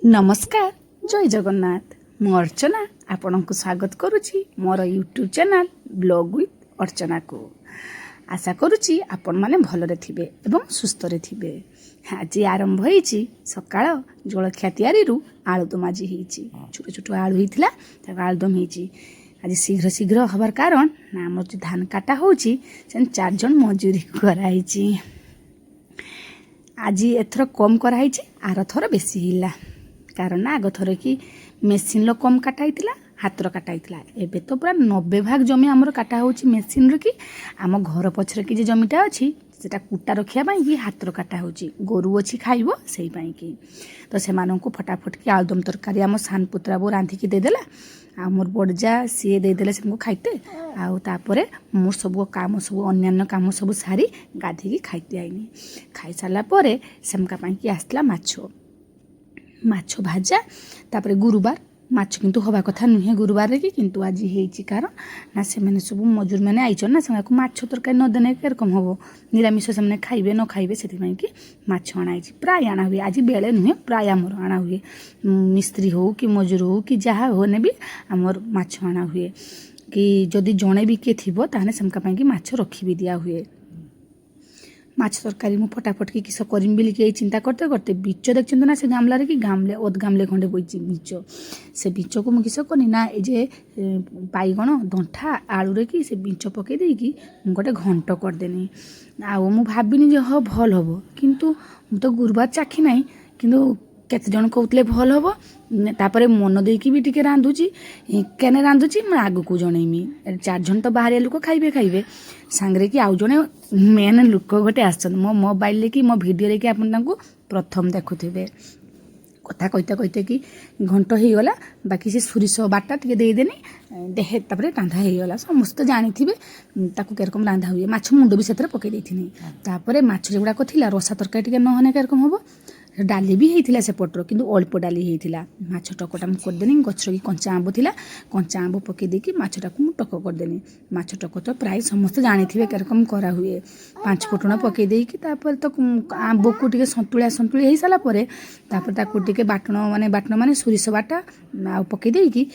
नमस्कार जय जगन्नाथ मु अर्चना आपण को स्वागत करुच्ची मोर यूट्यूब चैनल ब्लॉग विथ अर्चना को आशा करुच्ची आपण माने भलरे थिबे एवं सुस्थ रे थिबे। आज आरंभ होईची सकाळ जलखिया तयारी रु आलुदम आज होईची छोट छोट आलू होईथिला ताको आलुदम होईची। आज शीघ्र शीघ्र हबार कारण ना हमर जो धान काटा होची से 4 जन मजूरी कराईची। आज एथर कम कराईची आर थर बेसी हिला कारण आग थर कि मेसीन लो कम काटाई हाथ काटाई एबे तो पूरा 90 भाग जमी आमर काटा होची मेसीन रो कि आम घर पछरे कि जे जमीटा अछि सेटा कुटा रखिया पई कि हाथ काटा होची गोरु अछि खाइबो सेही पई कि तो से मानन को फटाफट कि आलुदम तरकारी आम सान पुत्रा बो रांधी कि दे देला आ मोर बड़जा सी दे देले से खाइते आ तापरे मोर सब काम सब अन्यान्य काम सब सारी गाधी कि खाइते आइनी खाई साला परे सेमका पई कि आसला माछ भाजा तापरे गुरुवार माछ किंतु हवा कथा नुहे गुरुवार की किंतु आज हेची कारण ना से मैंने सब मजूर मैंने आइछन ना से माछ तरकारी न देने केरकम हबो निरामिष से मैंने खाइबे न खाइबे सेति पई कि माछ आनाइछि प्राय आना हुए आज बेले नुहे प्राय आमर आना हुए मिस्त्री हो कि मजूर हो कि जहा होने भी आमर माछ आना हुए कि जदि जणे भी के थिबो ताने सेमका पई कि माछ रखी भी दिया हुए। माछ तरकारी मु फटाफट की किस करीम बिल के चिंता करते करते बीच देखते ना से गामलार कि गामले ओद गामले खंडे बोई बीच से बीच को मुझे किस करनी ना ये बैगण दंठा आलू रे कि से बीच पकई दे कि गोटे घंट करदेनी आउ मु भाविनी जे हाँ भल हम किंतु मु तो गुरुवार चाखी ना किंतु केते जन कहते भल हम तापर मन देकी भी टिके रांधुची केने रांधुची मैं आग को जनईमी 4 जन तो बाहर लोक खाइबे सांगरे कि आउ जने मेन लोक गोटे आसन मो मोबाइल कि मो वीडियो कि आपन प्रथम देखुथिबे कथा कहते कहते कि घंट हो गला बाकी से सुरिस बाटा टिके देदेनी देहे तापर रांधा हो गला समस्त जानी थे ताकू केरकम रांधा हुए माछ मुंड भी से पकई देथिनी तापर माछ गुड़ाक थिला रसा तरकारी टिके नहने केरकम हबो डाली भी होता से पटर कि अल्प डाली होता माछ टकटा मुझे करदेनी गचर की कंचा आंब था कंचा आंब पकई देकी माछटा को मुझे टक करदेनी माछ टक तो प्राय समस्ते जानी थे केरकम करा हुए 5 फुटण पकई देकी तापर तो आंब को टिके संतुलिया संतुली हो सारापर तापर ताकू टिके बाटण माने सोरिष बाटा आ पकई देकी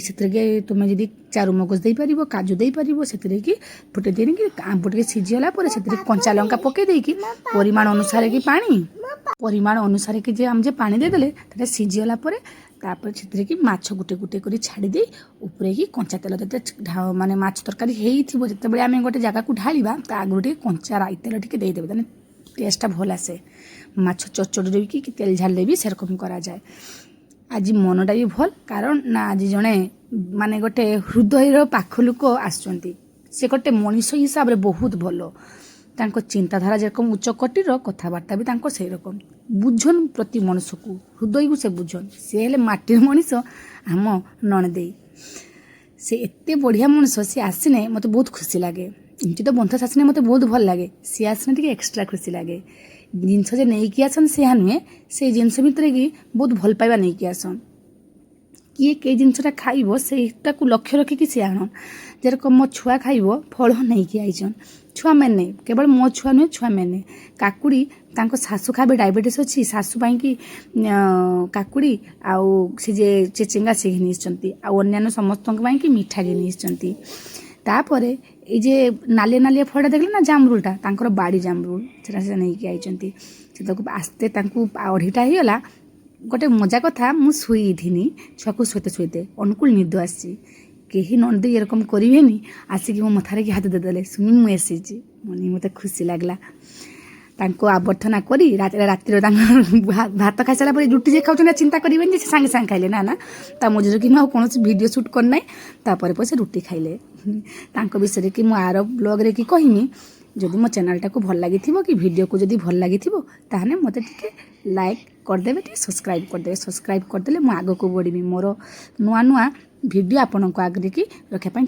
से तुम जदि चारु मगज दे पारिबो काजू दे पारिबो सेतिरे कि फुटे देनी कि आंब टिके सिझिगला पर सेतिरे कंचा लंका पकई देकी परिमाण अनुसार कि पानी परिमाण अनुसार कि जे हम जे पानी दे देले तते सिझिगला पर तापर सेतिरे कि माछ गुटे गुटे करी छाड़ी दे ऊपरे कि कंचा तेल देते माने माछ तरकारी हेइथिबो जते बेले आमे गोटे जगह को ढालिबा ता आगु टिके कंचा राई तेल टिके दे देबे तने टेस्टटा भल आसे माछ चचड़ रे कि तेल झाले भी सेरकम करा जाए। आज मनटा भी भल कारण ना आज जड़े माने गोटे हृदयर पाख लोक आसुचंती से गोटे मनीष हिसाब रे बहुत भल तांको चिंताधारा जेरकम उच्च कोटीर कथबार्ता भी तांको से रकम बुझन प्रति मनुष्य को हृदय को से बुझन से हेले माटीर मनीष आम नणदे से एते बढ़िया मनुष्य से आसने मत बहुत खुशी लगे इनकी तो बंधस आसने मत बहुत भल लगे सी आसने टिके एक्स्ट्रा खुशी लगे जिनस जे नहीं कि आसन से नुहे से जिनस भितर कि बहुत भल पाइबा नहीं कि आसन किए कई जिनसटा खाइब सेटा को लक्ष्य रखिकी सी आन जेरकम मो छुआ खाइब फल नहीं कि आईचन छुआ मैंने केवल मो छुआ नुहे छुआ मैंने काकुड़ी तांको सासु खाबे डायबिटीज अच्छी सासु पाई कि काकुड़ी आउ से जे चेचेंगा से घिनी आउ अन्यान्य समस्त कि मिठा घिनी तापरे ये जे नालिया नालिया फलटा देखले ना जामरुलटा तांकर बाड़ी जामरुल से नहीं कि आईचंती से ताको आस्ते तांको 2.5टा हो गला गोटे मजा कथा मु शुईथिनी छुआ को शुते शुते अनुकूल निद आसी कहीं नंदी एरकम करेनि आसिक मो मथारे कि हाथ देदेले सुनी मुझे मन मत खुशी लगला तांको आवर्धना करी रातिर भात खाई सारा रुटी जे खाऊँ चिंता करेंगे सांगे सांगे खाइले ना ता मझे कि कौन वीडियो शूट करना तापर से रुटी खाइले तांको विषय कि मु आर ब्लॉग रे कि कहमी जदि मो चैनलटा को भल लगी कि वीडियो को जदि भल लगी ताहने मते टिके लाइक करदेबे टिके सब्सक्राइब करदेले मु आगो को बढ़ी मोर नुआ नुआ वीडियो आपन को आगे की रखा चेष्टा